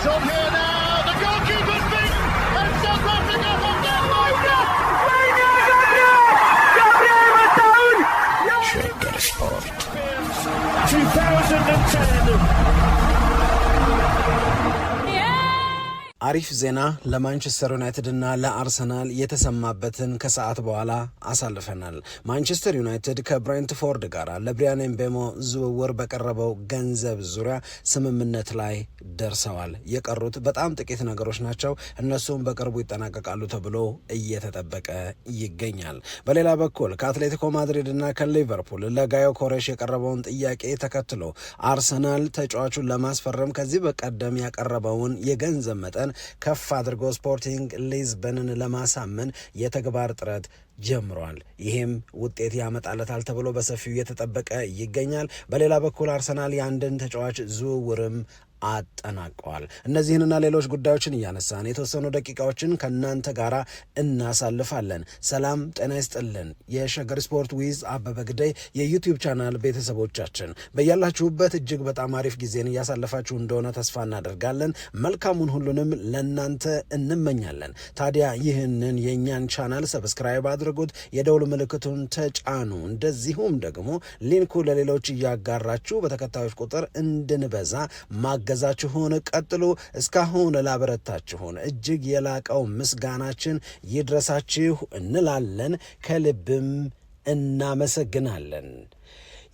It's on here now. The goalkeeper's beaten, and South Africa have done Shake Sport 2010. አሪፍ ዜና ለማንቸስተር ዩናይትድ እና ለአርሰናል የተሰማበትን ከሰዓት በኋላ አሳልፈናል። ማንቸስተር ዩናይትድ ከብሬንትፎርድ ጋር ለብሪያን ኤምቤሞ ዝውውር በቀረበው ገንዘብ ዙሪያ ስምምነት ላይ ደርሰዋል። የቀሩት በጣም ጥቂት ነገሮች ናቸው። እነሱም በቅርቡ ይጠናቀቃሉ ተብሎ እየተጠበቀ ይገኛል። በሌላ በኩል ከአትሌቲኮ ማድሪድ እና ከሊቨርፑል ለጋዮ ኮሬሽ የቀረበውን ጥያቄ ተከትሎ አርሰናል ተጫዋቹን ለማስፈረም ከዚህ በቀደም ያቀረበውን የገንዘብ መጠን ከፍ አድርጎ ስፖርቲንግ ሊዝበንን ለማሳመን የተግባር ጥረት ጀምሯል። ይህም ውጤት ያመጣለታል ተብሎ በሰፊው እየተጠበቀ ይገኛል። በሌላ በኩል አርሰናል የአንድን ተጫዋች ዝውውርም አጠናቀዋል። እነዚህንና ሌሎች ጉዳዮችን እያነሳን የተወሰኑ ደቂቃዎችን ከእናንተ ጋር እናሳልፋለን። ሰላም ጤና ይስጥልን። የሸገር ስፖርት ዊዝ አበበ ግደይ የዩቲዩብ ቻናል ቤተሰቦቻችን በያላችሁበት እጅግ በጣም አሪፍ ጊዜን እያሳለፋችሁ እንደሆነ ተስፋ እናደርጋለን። መልካሙን ሁሉንም ለእናንተ እንመኛለን። ታዲያ ይህንን የእኛን ቻናል ሰብስክራይብ አድርጉት፣ የደውል ምልክቱን ተጫኑ። እንደዚሁም ደግሞ ሊንኩ ለሌሎች እያጋራችሁ በተከታዮች ቁጥር እንድንበዛ ማገዛችሁን ቀጥሉ። እስካሁን ላበረታችሁን እጅግ የላቀው ምስጋናችን ይድረሳችሁ እንላለን። ከልብም እናመሰግናለን።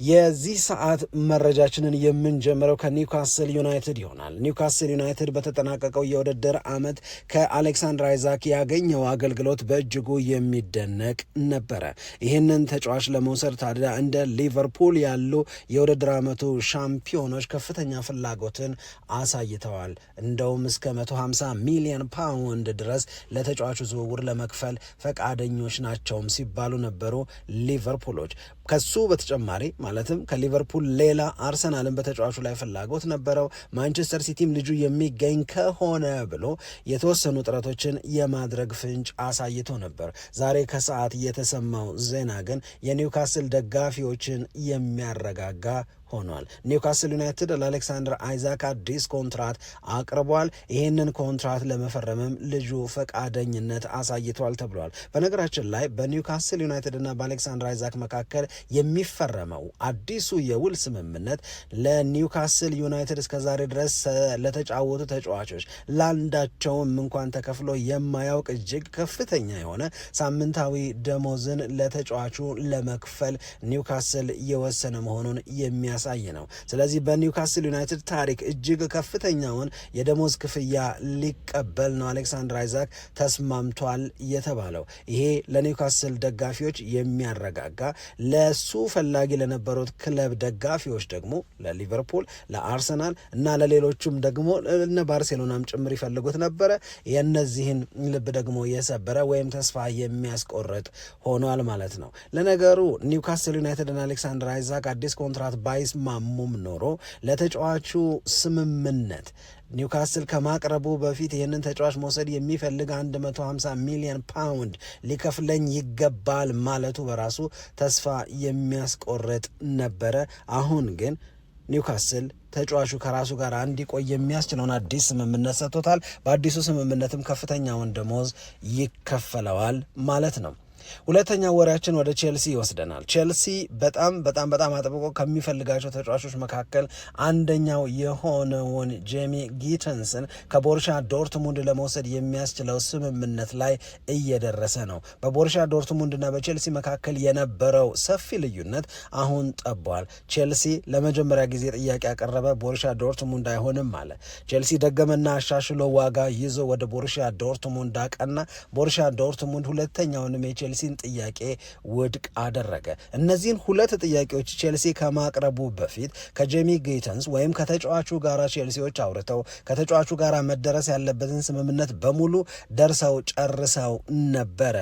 የዚህ ሰዓት መረጃችንን የምንጀምረው ከኒውካስል ዩናይትድ ይሆናል። ኒውካስል ዩናይትድ በተጠናቀቀው የውድድር ዓመት ከአሌክሳንድር አይዛክ ያገኘው አገልግሎት በእጅጉ የሚደነቅ ነበረ። ይህንን ተጫዋች ለመውሰድ ታዲያ እንደ ሊቨርፑል ያሉ የውድድር ዓመቱ ሻምፒዮኖች ከፍተኛ ፍላጎትን አሳይተዋል። እንደውም እስከ 150 ሚሊዮን ፓውንድ ድረስ ለተጫዋቹ ዝውውር ለመክፈል ፈቃደኞች ናቸውም ሲባሉ ነበሩ ሊቨርፑሎች። ከሱ በተጨማሪ ማለትም ከሊቨርፑል ሌላ አርሰናልን በተጫዋቹ ላይ ፍላጎት ነበረው። ማንቸስተር ሲቲም ልጁ የሚገኝ ከሆነ ብሎ የተወሰኑ ጥረቶችን የማድረግ ፍንጭ አሳይቶ ነበር። ዛሬ ከሰዓት የተሰማው ዜና ግን የኒውካስል ደጋፊዎችን የሚያረጋጋ ሆኗል። ኒውካስል ዩናይትድ ለአሌክሳንድር አይዛክ አዲስ ኮንትራት አቅርቧል። ይህንን ኮንትራት ለመፈረምም ልጁ ፈቃደኝነት አሳይቷል ተብሏል። በነገራችን ላይ በኒውካስል ዩናይትድ እና በአሌክሳንድር አይዛክ መካከል የሚፈረመው አዲሱ የውል ስምምነት ለኒውካስል ዩናይትድ እስከዛሬ ድረስ ለተጫወቱ ተጫዋቾች ለአንዳቸውም እንኳን ተከፍሎ የማያውቅ እጅግ ከፍተኛ የሆነ ሳምንታዊ ደሞዝን ለተጫዋቹ ለመክፈል ኒውካስል የወሰነ መሆኑን የሚያሳይ ነው። ስለዚህ በኒውካስል ዩናይትድ ታሪክ እጅግ ከፍተኛውን የደሞዝ ክፍያ ሊቀበል ነው አሌክሳንድር አይዛክ ተስማምቷል የተባለው። ይሄ ለኒውካስል ደጋፊዎች የሚያረጋጋ፣ ለሱ ፈላጊ ለነበሩት ክለብ ደጋፊዎች ደግሞ ለሊቨርፑል፣ ለአርሰናል እና ለሌሎቹም ደግሞ እነ ባርሴሎናም ጭምር ይፈልጉት ነበረ። የነዚህን ልብ ደግሞ የሰበረ ወይም ተስፋ የሚያስቆርጥ ሆኗል ማለት ነው። ለነገሩ ኒውካስል ዩናይትድ እና አሌክሳንድር አይዛክ አዲስ ኮንትራት ባይስማሙም ኖሮ ለተጫዋቹ ስምምነት ኒውካስል ከማቅረቡ በፊት ይህንን ተጫዋች መውሰድ የሚፈልግ 150 ሚሊዮን ፓውንድ ሊከፍለኝ ይገባል ማለቱ በራሱ ተስፋ የሚያስቆርጥ ነበረ። አሁን ግን ኒውካስል ተጫዋቹ ከራሱ ጋር እንዲቆይ የሚያስችለውን አዲስ ስምምነት ሰጥቶታል። በአዲሱ ስምምነትም ከፍተኛውን ደሞዝ ይከፈለዋል ማለት ነው። ሁለተኛው ወሬያችን ወደ ቼልሲ ይወስደናል። ቼልሲ በጣም አጥብቆ ከሚፈልጋቸው ተጫዋቾች መካከል አንደኛው የሆነውን ጄሚ ጊተንስን ከቦሩሻ ዶርትሙንድ ለመውሰድ የሚያስችለው ስምምነት ላይ እየደረሰ ነው። በቦሩሻ ዶርትሙንድና በቼልሲ መካከል የነበረው ሰፊ ልዩነት አሁን ጠቧል። ቼልሲ ለመጀመሪያ ጊዜ ጥያቄ ያቀረበ፣ ቦሩሻ ዶርትሙንድ አይሆንም አለ። ቼልሲ ደገመና አሻሽሎ ዋጋ ይዞ ወደ ቦሩሻ ዶርትሙንድ አቀና። ቦሩሻ ዶርትሙንድ ሁለተኛውንም የቼልሲን ጥያቄ ውድቅ አደረገ። እነዚህን ሁለት ጥያቄዎች ቼልሲ ከማቅረቡ በፊት ከጄሚ ጊተንስ ወይም ከተጫዋቹ ጋር ቼልሲዎች አውርተው ከተጫዋቹ ጋር መደረስ ያለበትን ስምምነት በሙሉ ደርሰው ጨርሰው ነበረ።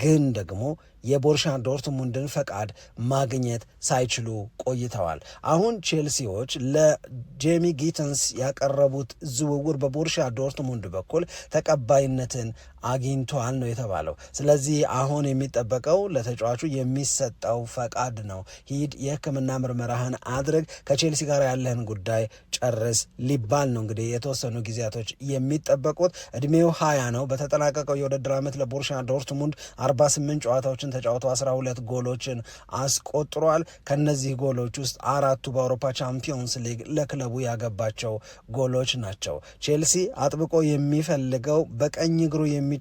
ግን ደግሞ የቦሩሲያ ዶርትሙንድን ፈቃድ ማግኘት ሳይችሉ ቆይተዋል። አሁን ቼልሲዎች ለጄሚ ጊተንስ ያቀረቡት ዝውውር በቦሩሲያ ዶርትሙንድ በኩል ተቀባይነትን አግኝቷል ነው የተባለው። ስለዚህ አሁን የሚጠበቀው ለተጫዋቹ የሚሰጠው ፈቃድ ነው። ሂድ የሕክምና ምርመራህን አድርግ፣ ከቼልሲ ጋር ያለህን ጉዳይ ጨርስ ሊባል ነው እንግዲህ የተወሰኑ ጊዜያቶች የሚጠበቁት። እድሜው 20 ነው። በተጠናቀቀው የውድድር ዓመት ለቦሩሲያ ዶርትሙንድ 48 ጨዋታዎችን ተጫውቶ 12 ጎሎችን አስቆጥሯል። ከነዚህ ጎሎች ውስጥ 4ቱ በአውሮፓ ቻምፒዮንስ ሊግ ለክለቡ ያገባቸው ጎሎች ናቸው። ቼልሲ አጥብቆ የሚፈልገው በቀኝ እግሩ የሚጫወት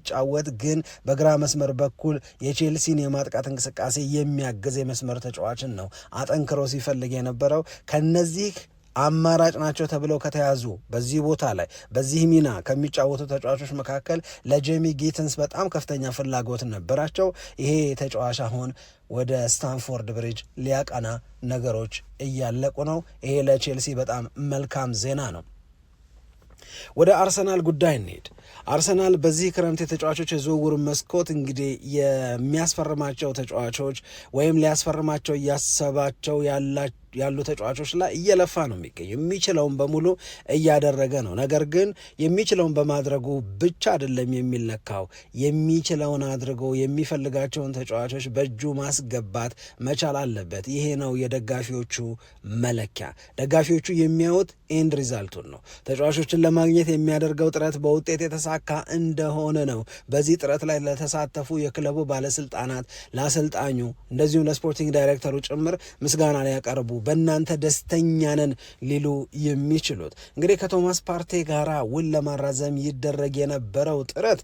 ግን በግራ መስመር በኩል የቼልሲን የማጥቃት እንቅስቃሴ የሚያግዝ የመስመር ተጫዋችን ነው አጠንክሮ ሲፈልግ የነበረው። ከነዚህ አማራጭ ናቸው ተብለው ከተያዙ በዚህ ቦታ ላይ በዚህ ሚና ከሚጫወቱ ተጫዋቾች መካከል ለጄሚ ጊተንስ በጣም ከፍተኛ ፍላጎት ነበራቸው። ይሄ ተጫዋች አሁን ወደ ስታንፎርድ ብሪጅ ሊያቀና ነገሮች እያለቁ ነው። ይሄ ለቼልሲ በጣም መልካም ዜና ነው። ወደ አርሰናል ጉዳይ እንሄድ። አርሰናል በዚህ ክረምት የተጫዋቾች የዝውውር መስኮት እንግዲህ የሚያስፈርማቸው ተጫዋቾች ወይም ሊያስፈርማቸው እያሰባቸው ያሉ ተጫዋቾች ላይ እየለፋ ነው የሚገኝ። የሚችለውን በሙሉ እያደረገ ነው። ነገር ግን የሚችለውን በማድረጉ ብቻ አይደለም የሚለካው። የሚችለውን አድርጎ የሚፈልጋቸውን ተጫዋቾች በእጁ ማስገባት መቻል አለበት። ይሄ ነው የደጋፊዎቹ መለኪያ። ደጋፊዎቹ የሚያዩት ኤንድ ሪዛልቱን ነው። ተጫዋቾችን ለማግኘት የሚያደርገው ጥረት በውጤት የተሳካ እንደሆነ ነው። በዚህ ጥረት ላይ ለተሳተፉ የክለቡ ባለስልጣናት፣ ለአሰልጣኙ እንደዚሁም ለስፖርቲንግ ዳይሬክተሩ ጭምር ምስጋና ሊያቀርቡ በእናንተ ደስተኛ ነን ሊሉ የሚችሉት እንግዲህ ከቶማስ ፓርቴ ጋራ ውል ለማራዘም ይደረግ የነበረው ጥረት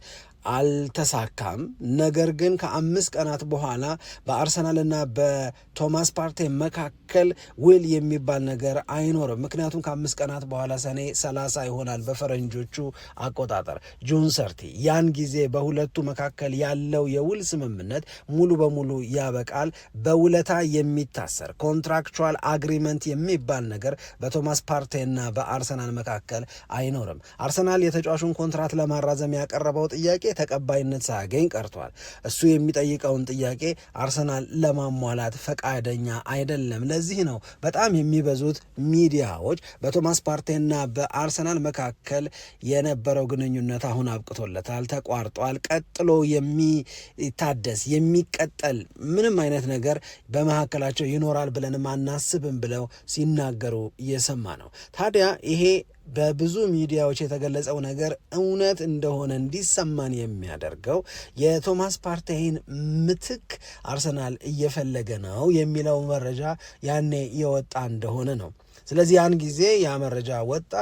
አልተሳካም። ነገር ግን ከ5 ቀናት በኋላ በአርሰናልና በቶማስ ፓርቴ መካከል ውል የሚባል ነገር አይኖርም። ምክንያቱም ከ5 ቀናት በኋላ ሰኔ 30 ይሆናል በፈረንጆቹ አቆጣጠር ጁን 30። ያን ጊዜ በሁለቱ መካከል ያለው የውል ስምምነት ሙሉ በሙሉ ያበቃል። በውለታ የሚታሰር ኮንትራክቹዋል አግሪመንት የሚባል ነገር በቶማስ ፓርቴና በአርሰናል መካከል አይኖርም። አርሰናል የተጫዋቹን ኮንትራት ለማራዘም ያቀረበው ጥያቄ ተቀባይነት ሳያገኝ ቀርቷል። እሱ የሚጠይቀውን ጥያቄ አርሰናል ለማሟላት ፈቃደኛ አይደለም። ለዚህ ነው በጣም የሚበዙት ሚዲያዎች በቶማስ ፓርቴና በአርሰናል መካከል የነበረው ግንኙነት አሁን አብቅቶለታል፣ ተቋርጧል፣ ቀጥሎ የሚታደስ የሚቀጠል ምንም አይነት ነገር በመካከላቸው ይኖራል ብለንም አናስብም ብለው ሲናገሩ እየሰማ ነው። ታዲያ ይሄ በብዙ ሚዲያዎች የተገለጸው ነገር እውነት እንደሆነ እንዲሰማን የሚያደርገው የቶማስ ፓርቴይን ምትክ አርሰናል እየፈለገ ነው የሚለው መረጃ ያኔ የወጣ እንደሆነ ነው። ስለዚህ ያን ጊዜ ያ መረጃ ወጣ።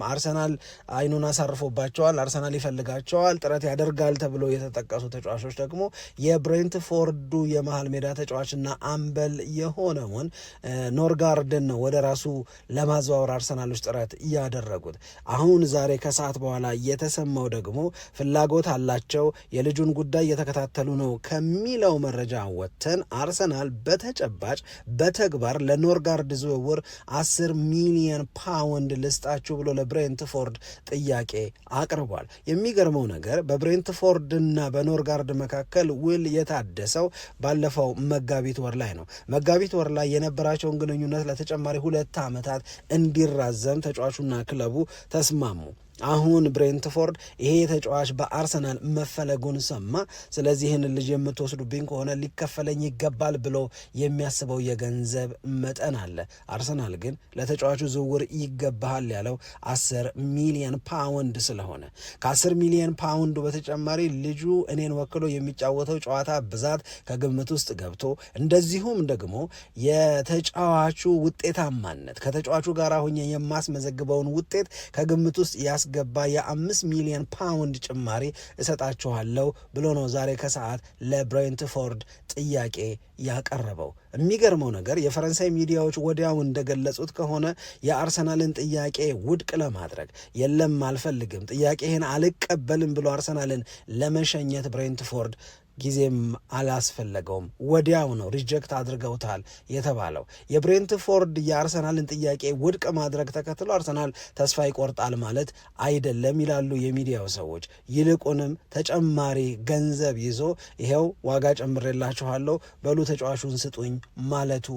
አርሰናል አይኑን አሳርፎባቸዋል። አርሰናል ይፈልጋቸዋል፣ ጥረት ያደርጋል ተብሎ የተጠቀሱ ተጫዋቾች ደግሞ የብሬንትፎርዱ የመሃል ሜዳ ተጫዋችና አምበል የሆነውን ኖርጋርድን ነው ወደ ራሱ ለማዘዋወር አርሰናሎች ጥረት እያደረጉት። አሁን ዛሬ ከሰዓት በኋላ የተሰማው ደግሞ ፍላጎት አላቸው፣ የልጁን ጉዳይ እየተከታተሉ ነው ከሚለው መረጃ ወጥተን አርሰናል በተጨባጭ በተግባር ለኖርጋርድ ዝውውር 10 ሚሊዮን ፓውንድ ልስጣችሁ ብሎ ለብሬንትፎርድ ጥያቄ አቅርቧል። የሚገርመው ነገር በብሬንትፎርድና በኖርጋርድ መካከል ውል የታደሰው ባለፈው መጋቢት ወር ላይ ነው። መጋቢት ወር ላይ የነበራቸውን ግንኙነት ለተጨማሪ 2 ዓመታት እንዲራዘም ተጫዋቹና ክለቡ ተስማሙ። አሁን ብሬንትፎርድ ይሄ ተጫዋች በአርሰናል መፈለጉን ሰማ። ስለዚህ ይህን ልጅ የምትወስዱብኝ ከሆነ ሊከፈለኝ ይገባል ብሎ የሚያስበው የገንዘብ መጠን አለ። አርሰናል ግን ለተጫዋቹ ዝውውር ይገባሃል ያለው 10 ሚሊዮን ፓውንድ ስለሆነ ከ10 ሚሊዮን ፓውንዱ በተጨማሪ ልጁ እኔን ወክሎ የሚጫወተው ጨዋታ ብዛት ከግምት ውስጥ ገብቶ እንደዚሁም ደግሞ የተጫዋቹ ውጤታማነት ከተጫዋቹ ጋር ሆኜ የማስመዘግበውን ውጤት ከግምት ውስጥ ገባ የ5 ሚሊዮን ፓውንድ ጭማሪ እሰጣችኋለሁ ብሎ ነው ዛሬ ከሰዓት ለብሬንትፎርድ ጥያቄ ያቀረበው። የሚገርመው ነገር የፈረንሳይ ሚዲያዎች ወዲያው እንደገለጹት ከሆነ የአርሰናልን ጥያቄ ውድቅ ለማድረግ የለም አልፈልግም፣ ጥያቄህን አልቀበልም ብሎ አርሰናልን ለመሸኘት ብሬንትፎርድ ጊዜም አላስፈለገውም። ወዲያው ነው ሪጀክት አድርገውታል የተባለው። የብሬንትፎርድ የአርሰናልን ጥያቄ ውድቅ ማድረግ ተከትሎ አርሰናል ተስፋ ይቆርጣል ማለት አይደለም ይላሉ የሚዲያው ሰዎች። ይልቁንም ተጨማሪ ገንዘብ ይዞ ይሄው ዋጋ ጨምሬላችኋለሁ በሉ ተጫዋቹን ስጡኝ ማለቱ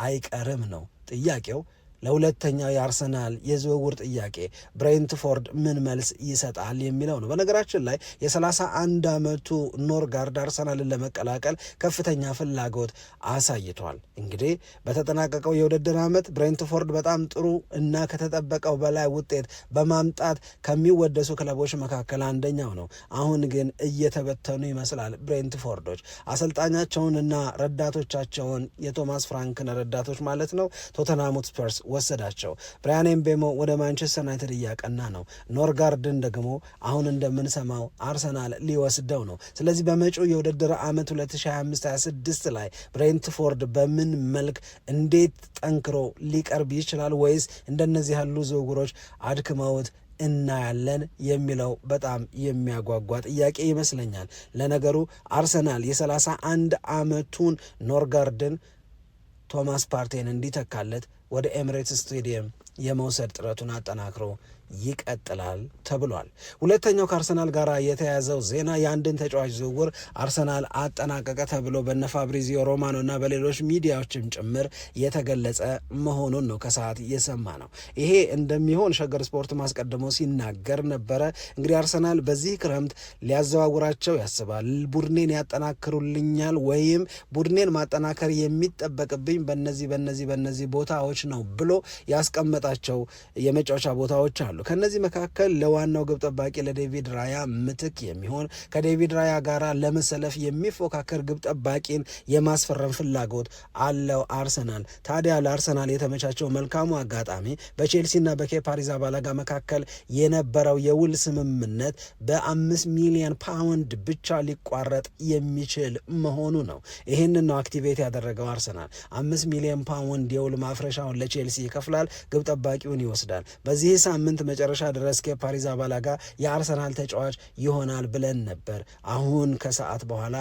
አይቀርም ነው ጥያቄው። ለሁለተኛው የአርሰናል የዝውውር ጥያቄ ብሬንትፎርድ ምን መልስ ይሰጣል የሚለው ነው። በነገራችን ላይ የ31 ዓመቱ ኖርጋርድ አርሰናልን ለመቀላቀል ከፍተኛ ፍላጎት አሳይቷል። እንግዲህ በተጠናቀቀው የውድድር ዓመት ብሬንትፎርድ በጣም ጥሩ እና ከተጠበቀው በላይ ውጤት በማምጣት ከሚወደሱ ክለቦች መካከል አንደኛው ነው። አሁን ግን እየተበተኑ ይመስላል ብሬንትፎርዶች። አሰልጣኛቸውንና ረዳቶቻቸውን የቶማስ ፍራንክን ረዳቶች ማለት ነው ቶተንሃም ሆትስፐርስ ወሰዳቸው። ብራያን ኤምቤሞ ወደ ማንቸስተር ዩናይትድ እያቀና ነው። ኖርጋርድን ደግሞ አሁን እንደምንሰማው አርሰናል ሊወስደው ነው። ስለዚህ በመጪው የውድድር ዓመት 2025-26 ላይ ብሬንትፎርድ በምን መልክ እንዴት ጠንክሮ ሊቀርብ ይችላል፣ ወይስ እንደነዚህ ያሉ ዝውውሮች አድክመውት እናያለን የሚለው በጣም የሚያጓጓ ጥያቄ ይመስለኛል። ለነገሩ አርሰናል የ31 ዓመቱን ኖርጋርድን ቶማስ ፓርቴን እንዲተካለት ወደ ኤሚሬትስ ስቴዲየም የመውሰድ ጥረቱን አጠናክሮ ይቀጥላል ተብሏል። ሁለተኛው ከአርሰናል ጋር የተያዘው ዜና የአንድን ተጫዋች ዝውውር አርሰናል አጠናቀቀ ተብሎ በነ ፋብሪዚዮ ሮማኖ እና በሌሎች ሚዲያዎችም ጭምር የተገለጸ መሆኑን ነው ከሰዓት የሰማ ነው። ይሄ እንደሚሆን ሸገር ስፖርት ማስቀድሞ ሲናገር ነበረ። እንግዲህ አርሰናል በዚህ ክረምት ሊያዘዋውራቸው ያስባል። ቡድኔን ያጠናክሩልኛል ወይም ቡድኔን ማጠናከር የሚጠበቅብኝ በነዚህ ቦታዎች ነው ብሎ ያስቀመጣቸው የመጫወቻ ቦታዎች አሉ። ከነዚህ መካከል ለዋናው ግብ ጠባቂ ለዴቪድ ራያ ምትክ የሚሆን ከዴቪድ ራያ ጋር ለመሰለፍ የሚፎካከር ግብ ጠባቂን የማስፈረም ፍላጎት አለው አርሰናል። ታዲያ ለአርሰናል የተመቻቸው መልካሙ አጋጣሚ በቼልሲና በኬፓ አሪዛባላጋ መካከል የነበረው የውል ስምምነት በ5 ሚሊዮን ፓውንድ ብቻ ሊቋረጥ የሚችል መሆኑ ነው። ይህንን ነው አክቲቬት ያደረገው አርሰናል። 5 ሚሊዮን ፓውንድ የውል ማፍረሻውን ለቼልሲ ይከፍላል፣ ግብ ጠባቂውን ይወስዳል። በዚህ ሳምንት መጨረሻ ድረስ ኬፓ አሪዛባላጋ የአርሰናል ተጫዋች ይሆናል ብለን ነበር። አሁን ከሰዓት በኋላ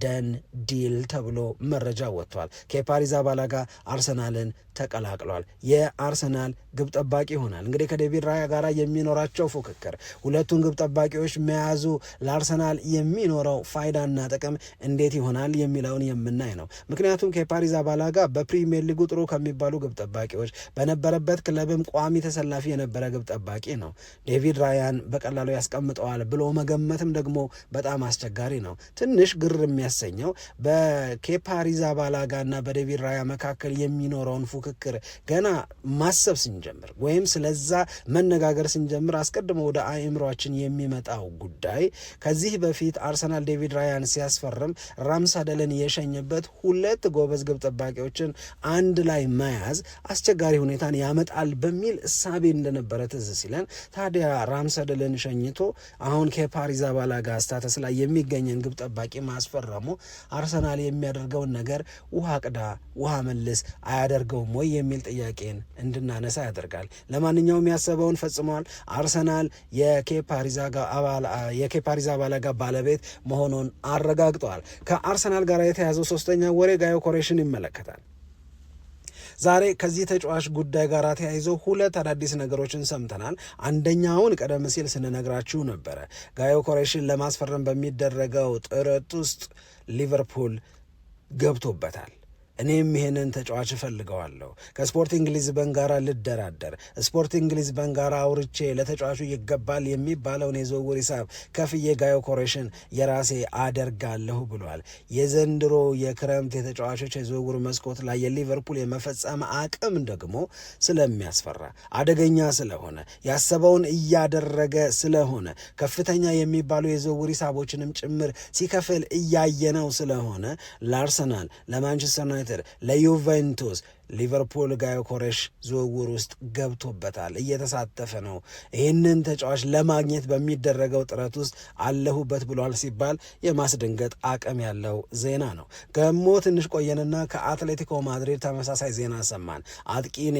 ደን ዲል ተብሎ መረጃ ወጥቷል። ኬፓ አሪዛባላጋ አርሰናልን ተቀላቅሏል። የአርሰናል ግብ ጠባቂ ይሆናል። እንግዲህ ከዴቪድ ራያ ጋር የሚኖራቸው ፉክክር፣ ሁለቱን ግብ ጠባቂዎች መያዙ ለአርሰናል የሚኖረው ፋይዳና ጥቅም እንዴት ይሆናል የሚለውን የምናይ ነው። ምክንያቱም ኬፓ አሪዛባላጋ በፕሪሚየር ሊጉ ጥሩ ከሚባሉ ግብ ጠባቂዎች፣ በነበረበት ክለብም ቋሚ ተሰላፊ የነበረ ግብ ጠባቂ ነው። ዴቪድ ራያን በቀላሉ ያስቀምጠዋል ብሎ መገመትም ደግሞ በጣም አስቸጋሪ ነው። ትንሽ ግር የሚያሰኘው በኬፓ አሪዛባላጋ እና በዴቪድ ራያ መካከል የሚኖረውን ፉክክር ገና ማሰብ ስንጀምር ወይም ስለዛ መነጋገር ስንጀምር አስቀድሞ ወደ አእምሯችን የሚመጣው ጉዳይ ከዚህ በፊት አርሰናል ዴቪድ ራያን ሲያስፈርም ራምስደልን የሸኘበት ሁለት ጎበዝ ግብ ጠባቂዎችን አንድ ላይ መያዝ አስቸጋሪ ሁኔታን ያመጣል በሚል እሳቤ እንደነበረ ትዝ ሲለን፣ ታዲያ ራምስደልን ሸኝቶ አሁን ኬፓ አሪዛባላጋ ስታተስ ላይ የሚገኘን ግብ ጠባቂ ማስፈረሙ አርሰናል የሚያደርገውን ነገር ውሃ ቅዳ ውሃ መልስ አያደርገውም ወይ የሚል ጥያቄን እንድናነሳ ያደርጋል። ለማንኛውም ያሰበውን ፈጽሟል። አርሰናል የኬፓ አሪዛባላጋ ባለቤት መሆኑን አረጋግጧል። ከአርሰናል ጋር የተያዘው ሶስተኛ ወሬ ጋዮ ኮሬሽን ይመለከታል። ዛሬ ከዚህ ተጫዋች ጉዳይ ጋር ተያይዞ ሁለት አዳዲስ ነገሮችን ሰምተናል። አንደኛውን ቀደም ሲል ስንነግራችሁ ነበረ። ጋዮ ኮሬሽን ለማስፈረም በሚደረገው ጥረት ውስጥ ሊቨርፑል ገብቶበታል። እኔም ይሄንን ተጫዋች እፈልገዋለሁ፣ ከስፖርቲንግ ሊዝበን ጋር ልደራደር፣ ስፖርቲንግ ሊዝበን ጋር አውርቼ ለተጫዋቹ ይገባል የሚባለውን የዝውውር ሂሳብ ከፍዬ ጋዮ ኮሬሽን የራሴ አደርጋለሁ ብሏል። የዘንድሮ የክረምት የተጫዋቾች የዝውውር መስኮት ላይ የሊቨርፑል የመፈጸም አቅም ደግሞ ስለሚያስፈራ፣ አደገኛ ስለሆነ፣ ያሰበውን እያደረገ ስለሆነ፣ ከፍተኛ የሚባሉ የዝውውር ሂሳቦችንም ጭምር ሲከፍል እያየነው ስለሆነ ለአርሰናል፣ ለማንቸስተር ዩናይትድ፣ ለዩቬንቱስ ሊቨርፑል ጋዮ ኮሬሽ ዝውውር ውስጥ ገብቶበታል፣ እየተሳተፈ ነው። ይህንን ተጫዋች ለማግኘት በሚደረገው ጥረት ውስጥ አለሁበት ብሏል ሲባል የማስደንገጥ አቅም ያለው ዜና ነው። ገሞ ትንሽ ቆየንና ከአትሌቲኮ ማድሪድ ተመሳሳይ ዜና ሰማን። አጥቂን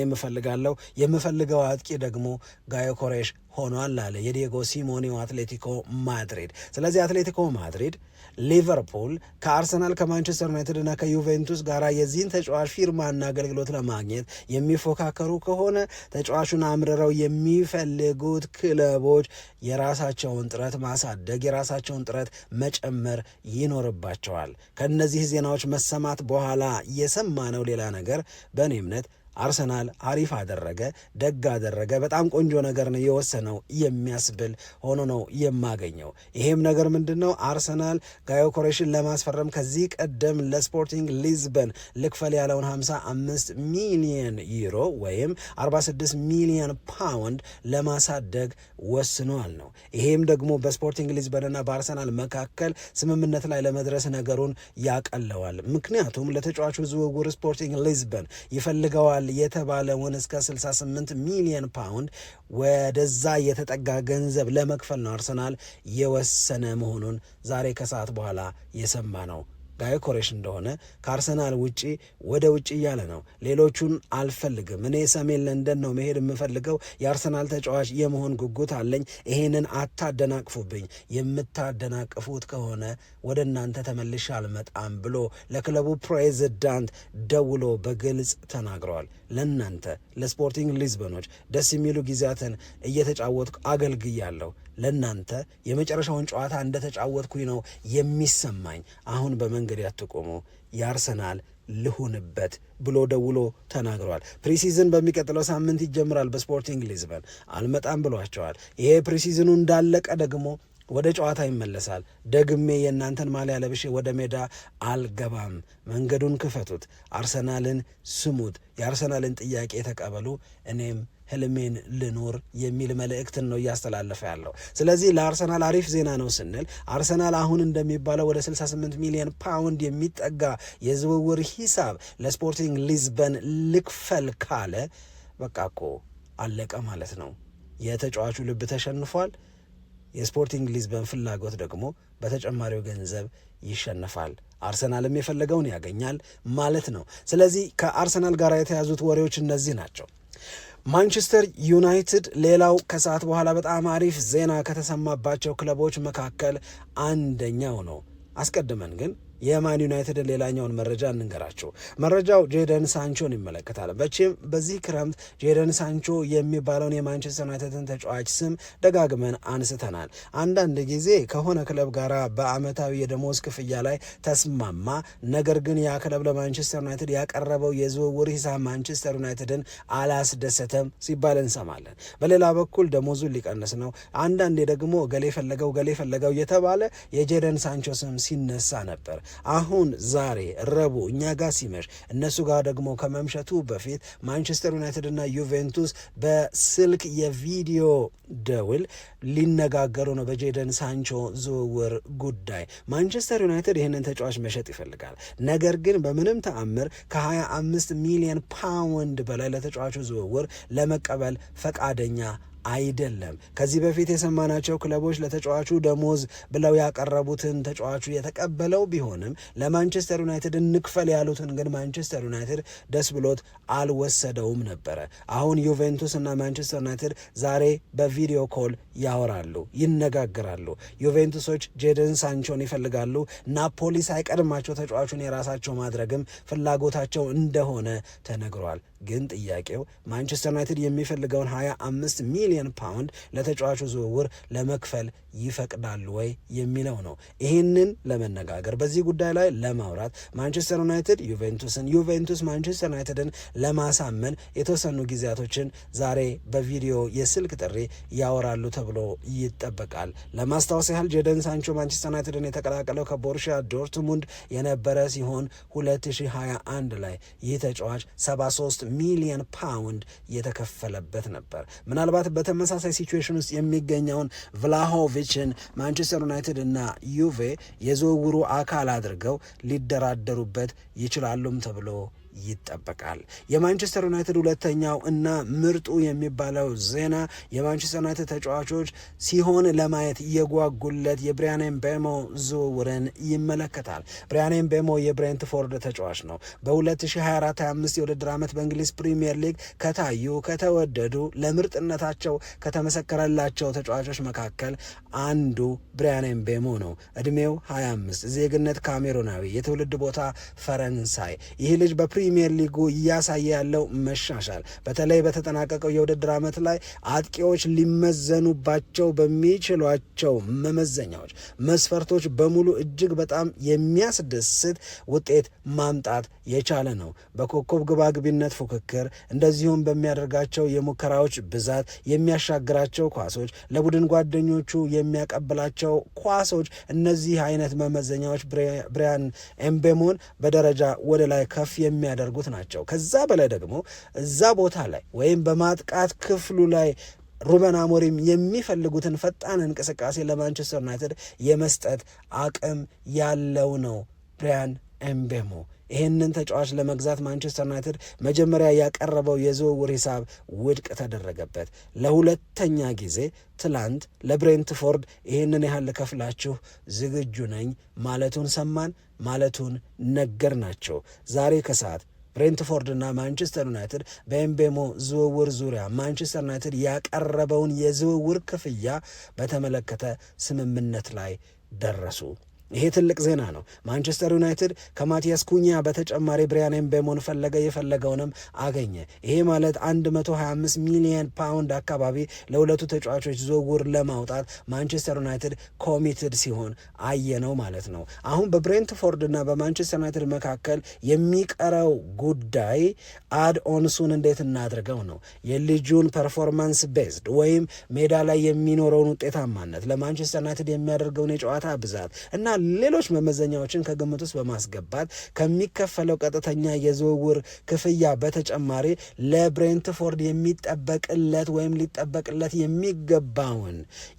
የምፈልገው አጥቂ ደግሞ ጋዮ ኮሬሽ ሆኗል አለ የዲየጎ ሲሞኔው አትሌቲኮ ማድሪድ። ስለዚህ አትሌቲኮ ማድሪድ፣ ሊቨርፑል ከአርሰናል ከማንቸስተር ዩናይትድ እና ከዩቬንቱስ ጋር የዚህን ተጫዋች ፊርማና አገልግሎት ለማግኘት የሚፎካከሩ ከሆነ ተጫዋቹን አምርረው የሚፈልጉት ክለቦች የራሳቸውን ጥረት ማሳደግ፣ የራሳቸውን ጥረት መጨመር ይኖርባቸዋል። ከእነዚህ ዜናዎች መሰማት በኋላ የሰማነው ሌላ ነገር በእኔ እምነት አርሰናል አሪፍ አደረገ፣ ደግ አደረገ፣ በጣም ቆንጆ ነገር ነው የወሰነው የሚያስብል ሆኖ ነው የማገኘው። ይሄም ነገር ምንድን ነው? አርሰናል ጋዮ ኮሬሽን ለማስፈረም ከዚህ ቀደም ለስፖርቲንግ ሊዝበን ልክፈል ያለውን 55 ሚሊዮን ዩሮ ወይም 46 ሚሊዮን ፓውንድ ለማሳደግ ወስኗል ነው። ይሄም ደግሞ በስፖርቲንግ ሊዝበንና በአርሰናል መካከል ስምምነት ላይ ለመድረስ ነገሩን ያቀለዋል። ምክንያቱም ለተጫዋቹ ዝውውር ስፖርቲንግ ሊዝበን ይፈልገዋል የተባለውን እስከ 68 ሚሊዮን ፓውንድ ወደዛ የተጠጋ ገንዘብ ለመክፈል ነው አርሰናል የወሰነ መሆኑን ዛሬ ከሰዓት በኋላ የሰማ ነው። ጋዮ ኮሬሽ እንደሆነ ከአርሰናል ውጪ ወደ ውጪ እያለ ነው። ሌሎቹን አልፈልግም፣ እኔ ሰሜን ለንደን ነው መሄድ የምፈልገው፣ የአርሰናል ተጫዋች የመሆን ጉጉት አለኝ፣ ይሄንን አታደናቅፉብኝ፣ የምታደናቅፉት ከሆነ ወደ እናንተ ተመልሼ አልመጣም ብሎ ለክለቡ ፕሬዚዳንት ደውሎ በግልጽ ተናግረዋል። ለእናንተ ለስፖርቲንግ ሊዝበኖች ደስ የሚሉ ጊዜያትን እየተጫወትኩ አገልግያለሁ፣ ለእናንተ የመጨረሻውን ጨዋታ እንደተጫወትኩኝ ነው የሚሰማኝ፣ አሁን በመንገድ ያትቆሙ፣ የአርሰናል ልሁንበት ብሎ ደውሎ ተናግረዋል። ፕሪሲዝን በሚቀጥለው ሳምንት ይጀምራል በስፖርቲንግ ሊዝበን፣ አልመጣም ብሏቸዋል። ይሄ ፕሪሲዝኑ እንዳለቀ ደግሞ ወደ ጨዋታ ይመለሳል። ደግሜ የእናንተን ማሊያ ለብሼ ወደ ሜዳ አልገባም፣ መንገዱን ክፈቱት፣ አርሰናልን ስሙት፣ የአርሰናልን ጥያቄ ተቀበሉ፣ እኔም ህልሜን ልኖር የሚል መልእክትን ነው እያስተላለፈ ያለው። ስለዚህ ለአርሰናል አሪፍ ዜና ነው ስንል አርሰናል አሁን እንደሚባለው ወደ 68 ሚሊዮን ፓውንድ የሚጠጋ የዝውውር ሂሳብ ለስፖርቲንግ ሊዝበን ልክፈል ካለ በቃ እኮ አለቀ ማለት ነው። የተጫዋቹ ልብ ተሸንፏል። የስፖርቲንግ ሊዝበን ፍላጎት ደግሞ በተጨማሪው ገንዘብ ይሸነፋል። አርሰናልም የፈለገውን ያገኛል ማለት ነው። ስለዚህ ከአርሰናል ጋር የተያዙት ወሬዎች እነዚህ ናቸው። ማንቸስተር ዩናይትድ ሌላው ከሰዓት በኋላ በጣም አሪፍ ዜና ከተሰማባቸው ክለቦች መካከል አንደኛው ነው። አስቀድመን ግን የማን ዩናይትድን ሌላኛውን መረጃ እንንገራቸው። መረጃው ጄደን ሳንቾን ይመለከታል። በዚህ ክረምት ጄደን ሳንቾ የሚባለውን የማንቸስተር ዩናይትድን ተጫዋች ስም ደጋግመን አንስተናል። አንዳንድ ጊዜ ከሆነ ክለብ ጋር በአመታዊ የደሞዝ ክፍያ ላይ ተስማማ፣ ነገር ግን ያ ክለብ ለማንቸስተር ዩናይትድ ያቀረበው የዝውውር ሂሳብ ማንቸስተር ዩናይትድን አላስደሰተም ሲባል እንሰማለን። በሌላ በኩል ደሞዙን ሊቀንስ ነው፣ አንዳንዴ ደግሞ ገሌ ፈለገው የተባለ የጄደን ሳንቾ ስም ሲነሳ ነበር። አሁን ዛሬ ረቡዕ እኛ ጋር ሲመሽ እነሱ ጋር ደግሞ ከመምሸቱ በፊት ማንቸስተር ዩናይትድ እና ዩቬንቱስ በስልክ የቪዲዮ ደውል ሊነጋገሩ ነው በጄደን ሳንቾ ዝውውር ጉዳይ። ማንቸስተር ዩናይትድ ይህንን ተጫዋች መሸጥ ይፈልጋል፣ ነገር ግን በምንም ተአምር ከ25 ሚሊዮን ፓውንድ በላይ ለተጫዋቹ ዝውውር ለመቀበል ፈቃደኛ አይደለም። ከዚህ በፊት የሰማናቸው ክለቦች ለተጫዋቹ ደሞዝ ብለው ያቀረቡትን ተጫዋቹ የተቀበለው ቢሆንም ለማንቸስተር ዩናይትድ እንክፈል ያሉትን ግን ማንቸስተር ዩናይትድ ደስ ብሎት አልወሰደውም ነበረ። አሁን ዩቬንቱስ እና ማንቸስተር ዩናይትድ ዛሬ በቪዲዮ ኮል ያወራሉ፣ ይነጋገራሉ። ዩቬንቱሶች ጄደን ሳንቾን ይፈልጋሉ። ናፖሊ ሳይቀድማቸው ተጫዋቹን የራሳቸው ማድረግም ፍላጎታቸው እንደሆነ ተነግሯል። ግን ጥያቄው ማንቸስተር ዩናይትድ የሚፈልገውን 25 ሚሊዮን ፓውንድ ለተጫዋቹ ዝውውር ለመክፈል ይፈቅዳሉ ወይ የሚለው ነው። ይህንን ለመነጋገር በዚህ ጉዳይ ላይ ለማውራት ማንቸስተር ዩናይትድ ዩቬንቱስ ማንቸስተር ዩናይትድን ለማሳመን የተወሰኑ ጊዜያቶችን ዛሬ በቪዲዮ የስልክ ጥሪ ያወራሉ ተብሎ ይጠበቃል። ለማስታወስ ያህል ጄደን ሳንቾ ማንቸስተር ዩናይትድን የተቀላቀለው ከቦሩሺያ ዶርትሙንድ የነበረ ሲሆን 2021 ላይ ይህ ተጫዋች 73 ሚሊዮን ፓውንድ የተከፈለበት ነበር። ምናልባት በተመሳሳይ ሲቹዌሽን ውስጥ የሚገኘውን ቭላሆቪችን ማንቸስተር ዩናይትድ እና ዩቬ የዝውውሩ አካል አድርገው ሊደራደሩበት ይችላሉም ተብሎ ይጠበቃል። የማንቸስተር ዩናይትድ ሁለተኛው እና ምርጡ የሚባለው ዜና የማንቸስተር ዩናይትድ ተጫዋቾች ሲሆን ለማየት የጓጉለት የብሪያን ኤምቤሞ ዝውውርን ይመለከታል። ብሪያን ኤምቤሞ የብሬንትፎርድ ተጫዋች ነው። በ2024/25 የውድድር ዓመት በእንግሊዝ ፕሪሚየር ሊግ ከታዩ ከተወደዱ ለምርጥነታቸው ከተመሰከረላቸው ተጫዋቾች መካከል አንዱ ብሪያን ኤምቤሞ ነው። እድሜው 25፣ ዜግነት ካሜሩናዊ፣ የትውልድ ቦታ ፈረንሳይ። ይህ ልጅ በፕሪሚየር ሊጉ እያሳየ ያለው መሻሻል በተለይ በተጠናቀቀው የውድድር ዓመት ላይ አጥቂዎች ሊመዘኑባቸው በሚችሏቸው መመዘኛዎች፣ መስፈርቶች በሙሉ እጅግ በጣም የሚያስደስት ውጤት ማምጣት የቻለ ነው። በኮከብ ግባግቢነት ፉክክር እንደዚሁም በሚያደርጋቸው የሙከራዎች ብዛት፣ የሚያሻግራቸው ኳሶች፣ ለቡድን ጓደኞቹ የሚያቀብላቸው ኳሶች፣ እነዚህ አይነት መመዘኛዎች ብሪያን ኤምቤሞን በደረጃ ወደ ላይ ከፍ የሚያደርጉት ናቸው። ከዛ በላይ ደግሞ እዛ ቦታ ላይ ወይም በማጥቃት ክፍሉ ላይ ሩበን አሞሪም የሚፈልጉትን ፈጣን እንቅስቃሴ ለማንቸስተር ዩናይትድ የመስጠት አቅም ያለው ነው ብሪያን ኤምቤሞ። ይህንን ተጫዋች ለመግዛት ማንቸስተር ዩናይትድ መጀመሪያ ያቀረበው የዝውውር ሂሳብ ውድቅ ተደረገበት። ለሁለተኛ ጊዜ ትላንት ለብሬንትፎርድ ይህንን ያህል ልከፍላችሁ ዝግጁ ነኝ ማለቱን ሰማን፣ ማለቱን ነገር ናቸው። ዛሬ ከሰዓት ብሬንትፎርድ እና ማንቸስተር ዩናይትድ በኤምቤሞ ዝውውር ዙሪያ ማንቸስተር ዩናይትድ ያቀረበውን የዝውውር ክፍያ በተመለከተ ስምምነት ላይ ደረሱ። ይሄ ትልቅ ዜና ነው። ማንቸስተር ዩናይትድ ከማቲያስ ኩኛ በተጨማሪ ብሪያን ኤምቤሞን ፈለገ፣ የፈለገውንም አገኘ። ይሄ ማለት 125 ሚሊዮን ፓውንድ አካባቢ ለሁለቱ ተጫዋቾች ዝውውር ለማውጣት ማንቸስተር ዩናይትድ ኮሚትድ ሲሆን አየነው ማለት ነው። አሁን በብሬንትፎርድ እና በማንቸስተር ዩናይትድ መካከል የሚቀረው ጉዳይ አድ ኦንሱን እንዴት እናድርገው ነው። የልጁን ፐርፎርማንስ ቤዝድ ወይም ሜዳ ላይ የሚኖረውን ውጤታማነት፣ ለማንቸስተር ዩናይትድ የሚያደርገውን የጨዋታ ብዛት እና ሌሎች መመዘኛዎችን ከግምት ውስጥ በማስገባት ከሚከፈለው ቀጥተኛ የዝውውር ክፍያ በተጨማሪ ለብሬንትፎርድ የሚጠበቅለት ወይም ሊጠበቅለት የሚገባውን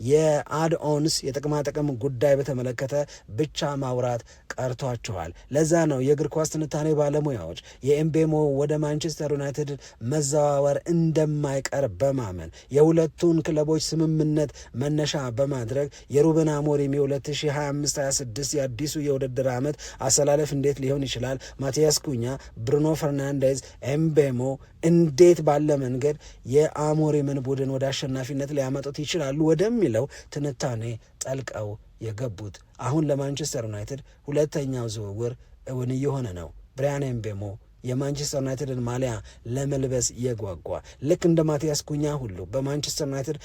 የአድኦንስ የጥቅማጥቅም ጉዳይ በተመለከተ ብቻ ማውራት ቀርቷቸዋል። ለዛ ነው የእግር ኳስ ትንታኔ ባለሙያዎች የኤምቤሞ ወደ ማንቸስተር ዩናይትድ መዘዋወር እንደማይቀር በማመን የሁለቱን ክለቦች ስምምነት መነሻ በማድረግ የሩበን አሞሪም የ2025/26 የአዲሱ የውድድር ዓመት አሰላለፍ እንዴት ሊሆን ይችላል፣ ማቲያስ ኩኛ፣ ብሩኖ ፈርናንዴዝ፣ ኤምቤሞ እንዴት ባለ መንገድ የአሞሪምን ቡድን ወደ አሸናፊነት ሊያመጡት ይችላሉ ወደሚለው ትንታኔ ጠልቀው የገቡት። አሁን ለማንቸስተር ዩናይትድ ሁለተኛው ዝውውር እውን እየሆነ ነው። ብሪያን ኤምቤሞ የማንቸስተር ዩናይትድን ማሊያ ለመልበስ የጓጓ ልክ እንደ ማቲያስ ኩኛ ሁሉ በማንቸስተር ዩናይትድ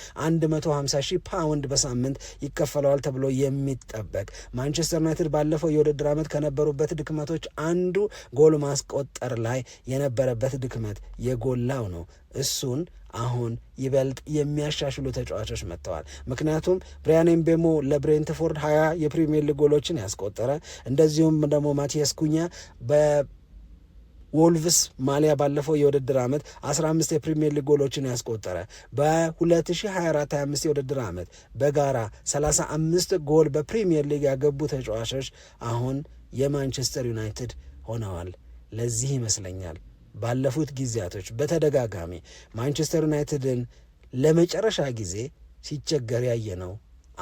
150,000 ፓውንድ በሳምንት ይከፈለዋል ተብሎ የሚጠበቅ ማንቸስተር ዩናይትድ ባለፈው የውድድር ዓመት ከነበሩበት ድክመቶች አንዱ ጎል ማስቆጠር ላይ የነበረበት ድክመት የጎላው ነው። እሱን አሁን ይበልጥ የሚያሻሽሉ ተጫዋቾች መጥተዋል። ምክንያቱም ብሪያን ኤምቤሞ ለብሬንትፎርድ 20 የፕሪሚየር ሊግ ጎሎችን ያስቆጠረ፣ እንደዚሁም ደግሞ ማቲያስ ኩኛ ወልቭስ ማሊያ ባለፈው የውድድር ዓመት 15 የፕሪሚየር ሊግ ጎሎችን ያስቆጠረ፣ በ2024/25 የውድድር ዓመት በጋራ 35 ጎል በፕሪሚየር ሊግ ያገቡ ተጫዋቾች አሁን የማንቸስተር ዩናይትድ ሆነዋል። ለዚህ ይመስለኛል ባለፉት ጊዜያቶች በተደጋጋሚ ማንቸስተር ዩናይትድን ለመጨረሻ ጊዜ ሲቸገር ያየነው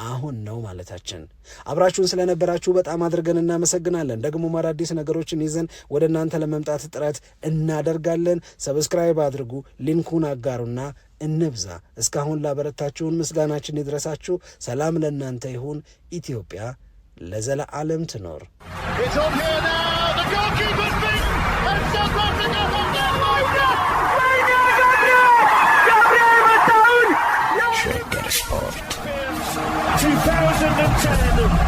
አሁን ነው ማለታችን። አብራችሁን ስለነበራችሁ በጣም አድርገን እናመሰግናለን። ደግሞ አዳዲስ ነገሮችን ይዘን ወደ እናንተ ለመምጣት ጥረት እናደርጋለን። ሰብስክራይብ አድርጉ፣ ሊንኩን አጋሩና እንብዛ። እስካሁን ላበረታችሁን ምስጋናችን ይድረሳችሁ። ሰላም ለእናንተ ይሁን። ኢትዮጵያ ለዘለዓለም ትኖር። Shaker Sport 2010